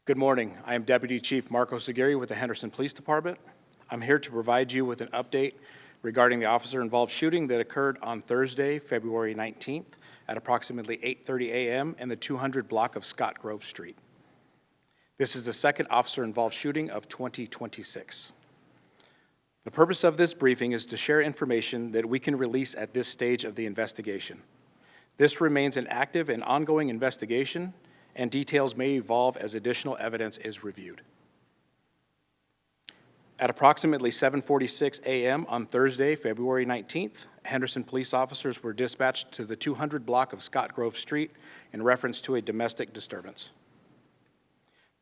Good morning. I am Deputy Chief Marco Seguiri with the Henderson Police Department. I'm here to provide you with an update regarding the officer-involved shooting that occurred on Thursday, February 19th at approximately 8:30 a.m. in the 200 block of Scott Grove Street. This is the second officer-involved shooting of 2026. The purpose of this briefing is to share information that we can release at this stage of the investigation. This remains an active and ongoing investigation, and details may evolve as additional evidence is reviewed. At approximately 7:46 a.m. on Thursday, February 19th, Henderson police officers were dispatched to the 200 block of Scott Grove Street in reference to a domestic disturbance.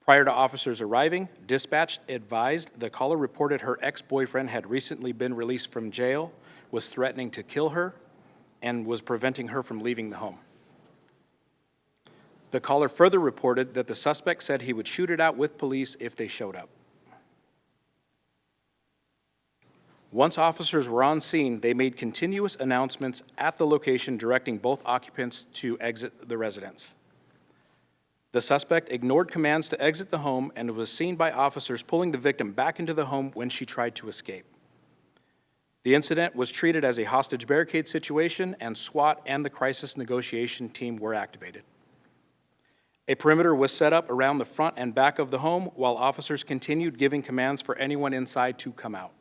Prior to officers arriving, dispatch advised the caller reported her ex-boyfriend had recently been released from jail, was threatening to kill her, and was preventing her from leaving the home. The caller further reported that the suspect said he would shoot it out with police if they showed up. Once officers were on scene, they made continuous announcements at the location directing both occupants to exit the residence. The suspect ignored commands to exit the home and was seen by officers pulling the victim back into the home when she tried to escape. The incident was treated as a hostage barricade situation, and SWAT and the crisis negotiation team were activated. A perimeter was set up around the front and back of the home while officers continued giving commands for anyone inside to come out.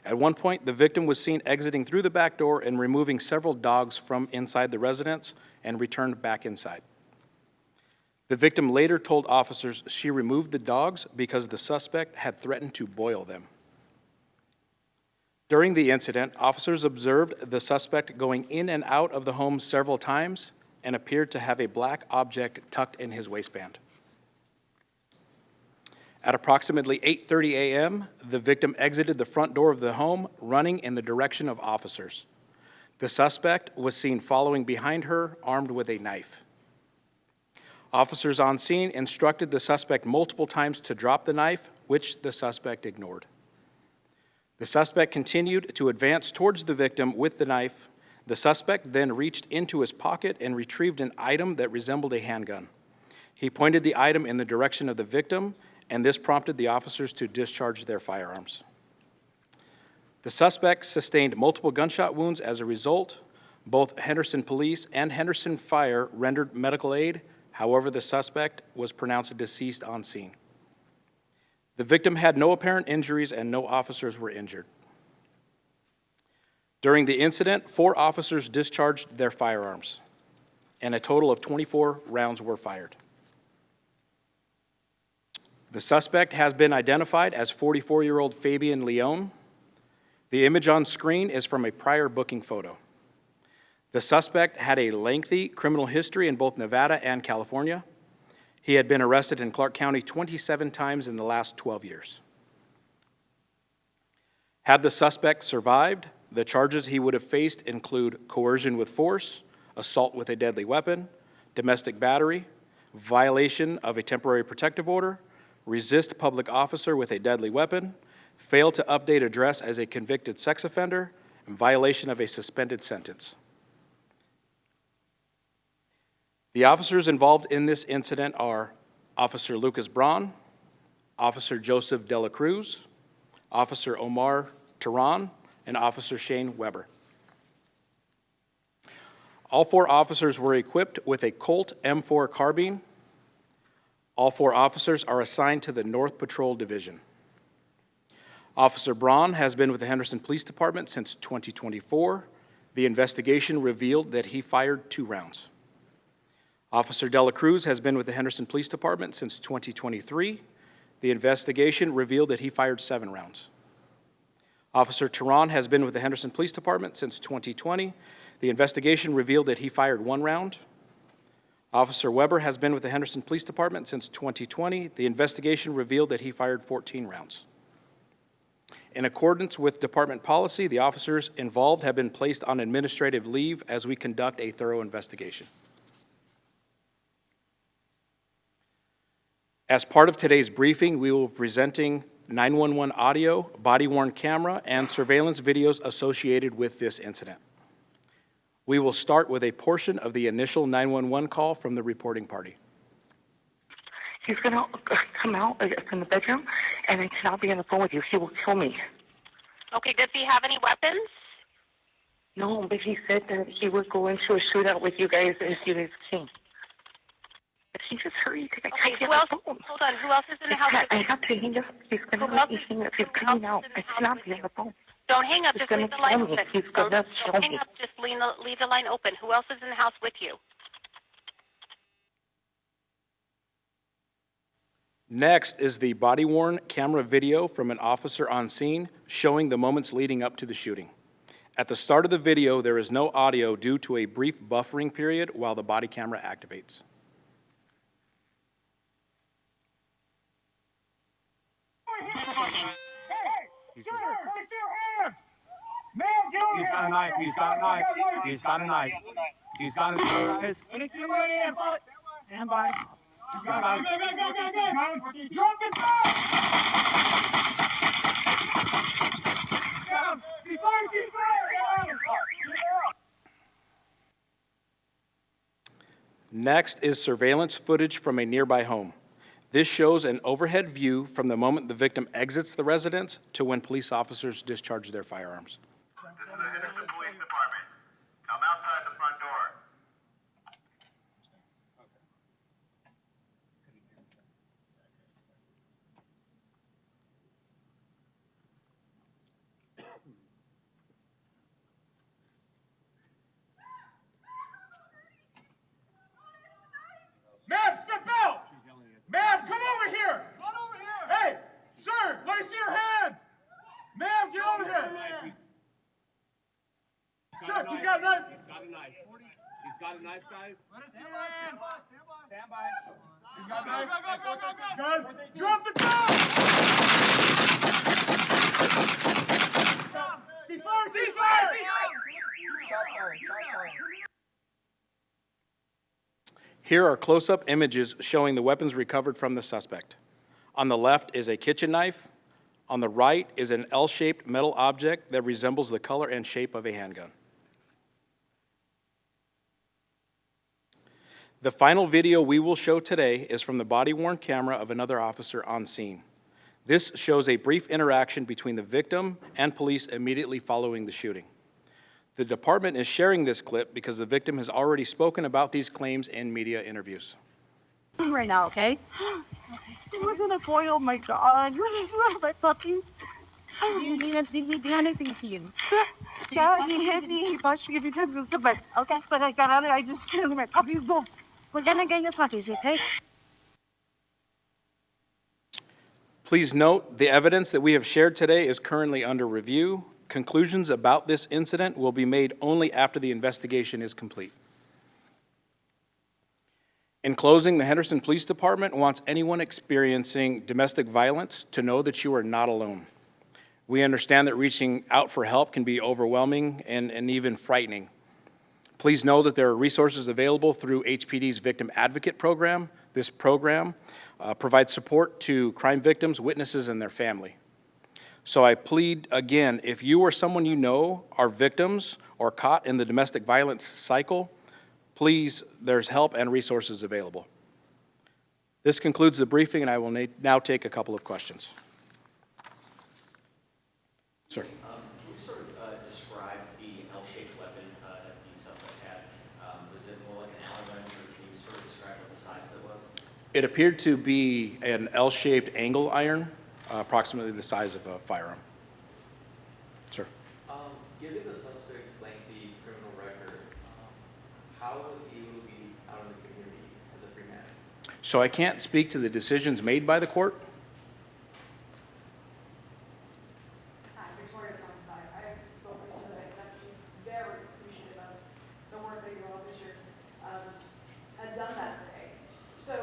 At one point, the victim was seen exiting through the back door and removing several dogs from inside the residence and returned back inside. The victim later told officers she removed the dogs because the suspect had threatened to boil them. During the incident, officers observed the suspect going in and out of the home several times and appeared to have a black object tucked in his waistband. At approximately 8:30 a.m., the victim exited the front door of the home, running in the direction of officers. The suspect was seen following behind her, armed with a knife. Officers on scene instructed the suspect multiple times to drop the knife, which the suspect ignored. The suspect continued to advance towards the victim with the knife. The suspect then reached into his pocket and retrieved an item that resembled a handgun. He pointed the item in the direction of the victim, and this prompted the officers to discharge their firearms. The suspect sustained multiple gunshot wounds as a result. Both Henderson Police and Henderson Fire rendered medical aid. However, the suspect was pronounced deceased on scene. The victim had no apparent injuries and no officers were injured. During the incident, 4 officers discharged their firearms, and a total of 24 rounds were fired. The suspect has been identified as 44-year-old Fabian Leone. The image on screen is from a prior booking photo. The suspect had a lengthy criminal history in both Nevada and California. He had been arrested in Clark County 27 times in the last 12 years. Had the suspect survived, the charges he would have faced include coercion with force, assault with a deadly weapon, domestic battery, violation of a temporary protective order, resist public officer with a deadly weapon, fail to update address as a convicted sex offender, and violation of a suspended sentence. The officers involved in this incident are Officer Lucas Braun, Officer Joseph Dela Cruz, Officer Omar Tehran, and Officer Shane Weber. All 4 officers were equipped with a Colt M4 carbine. All 4 officers are assigned to the North Patrol Division. Officer Braun has been with the Henderson Police Department since 2024. The investigation revealed that he fired 2 rounds. Officer Dela Cruz has been with the Henderson Police Department since 2023. The investigation revealed that he fired 7 rounds. Officer Tehran has been with the Henderson Police Department since 2020. The investigation revealed that he fired 1 round. Officer Weber has been with the Henderson Police Department since 2020. The investigation revealed that he fired 14 rounds. In accordance with department policy, the officers involved have been placed on administrative leave as we conduct a thorough investigation. As part of today's briefing, we will be presenting 911 audio, body-worn camera, and surveillance videos associated with this incident. We will start with a portion of the initial 911 call from the reporting party. He's going to come out from the bedroom, and I cannot be on the phone with you. He will kill me. Okay, does he have any weapons? No, but he said that he would go into a shootout with you guys if you guys came. But he just hurry. I can't get on the phone. Hold on, who else is in the house? I have to hang up. He's going to let me hang up. He's coming out. I cannot be on the phone. Don't hang up, just leave the line open. He's going to kill me. Hang up, just leave the line open. Who else is in the house with you? Next is the body-worn camera video from an officer on scene showing the moments leading up to the shooting. At the start of the video, there is no audio due to a brief buffering period while the body camera activates. Hey, sir, place your hands! Man, get over here! He's got a knife, he's got a knife, he's got a knife. He's got a knife. Stand by. He's got a knife. Drop it down! Down! Keep firing, keep firing! Next is surveillance footage from a nearby home. This shows an overhead view from the moment the victim exits the residence to when police officers discharge their firearms. This is the Henderson Police Department. Come outside the front door. Ma'am, step out! Ma'am, come over here! Come over here! Hey, sir, let me see your hands! Ma'am, get over here! Sir, he's got a knife! He's got a knife. He's got a knife, guys. Let us see your hands! Stand by. He's got a knife. Gun. Drop the gun! Cease fire! Cease fire! Here are close-up images showing the weapons recovered from the suspect. On the left is a kitchen knife. On the right is an L-shaped metal object that resembles the color and shape of a handgun. The final video we will show today is from the body-worn camera of another officer on scene. This shows a brief interaction between the victim and police immediately following the shooting. The department is sharing this clip because the victim has already spoken about these claims in media interviews. Right now, okay? It wasn't a boy. Oh, my God. It's not my puppy. You didn't do anything to you. Yeah, he hit me. He punched me a few times and stuff, but I got out of it. I just killed my puppies both. We're gonna get your puppies, okay? Please note, the evidence that we have shared today is currently under review. Conclusions about this incident will be made only after the investigation is complete. In closing, the Henderson Police Department wants anyone experiencing domestic violence to know that you are not alone. We understand that reaching out for help can be overwhelming and even frightening. Please know that there are resources available through HPD's Victim Advocate Program. This program provides support to crime victims, witnesses, and their family. So I plead again, if you or someone you know are victims or caught in the domestic violence cycle, please, there's help and resources available. This concludes the briefing, and I will now take a couple of questions. Sir. Can you sort of describe the L-shaped weapon that the suspect had? Was it more like an Allen wrench, or can you sort of describe what the size of it was? It appeared to be an L-shaped angle iron, approximately the size of a firearm. Sir. Given the suspect's lengthy criminal record, how was he able to be out in the community as a free man? So I can't speak to the decisions made by the court. Victoria Conside. I have spoken to the that she's very appreciative of the work that your officers had done that day. So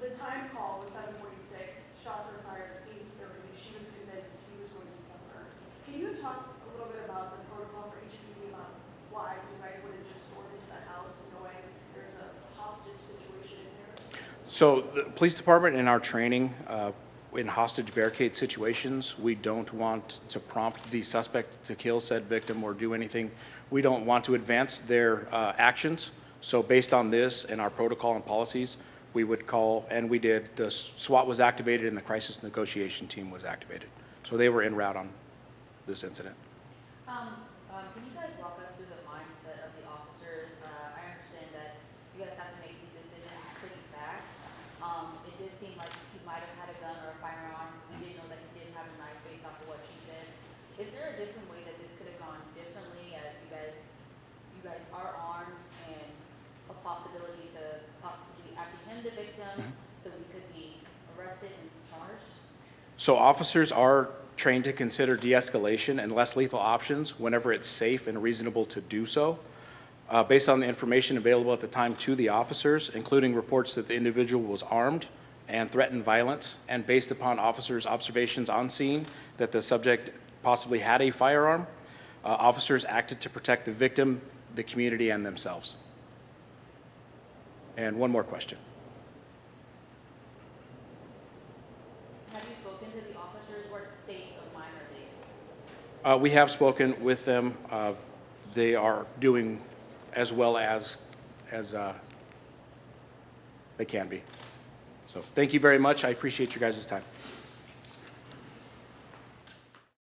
the time call was 7:46. Shots were fired at 8:30. She was convinced he was going to kill her. Can you talk a little bit about the protocol for HPD, about why you guys wouldn't just storm into the house knowing there's a hostage situation in there? So the police department in our training, in hostage barricade situations, we don't want to prompt the suspect to kill said victim or do anything. We don't want to advance their actions. So based on this and our protocol and policies, we would call, and we did. The SWAT was activated and the crisis negotiation team was activated. So they were en route on this incident. Can you guys walk us through the mindset of the officers? I understand that you guys have to make these decisions pretty fast. It did seem like he might have had a gun or a firearm. We didn't know that he did have a knife based off of what she said. Is there a different way that this could have gone differently, as you guys are armed, and a possibility to possibly apprehend the victim so he could be arrested and charged? So officers are trained to consider de-escalation and less lethal options whenever it's safe and reasonable to do so. Based on the information available at the time to the officers, including reports that the individual was armed and threatened violence, and based upon officers' observations on scene that the subject possibly had a firearm, officers acted to protect the victim, the community, and themselves. And one more question. Have you spoken to the officers? What state of mind are they in? We have spoken with them. They are doing as well as they can be. So thank you very much. I appreciate your guys' time.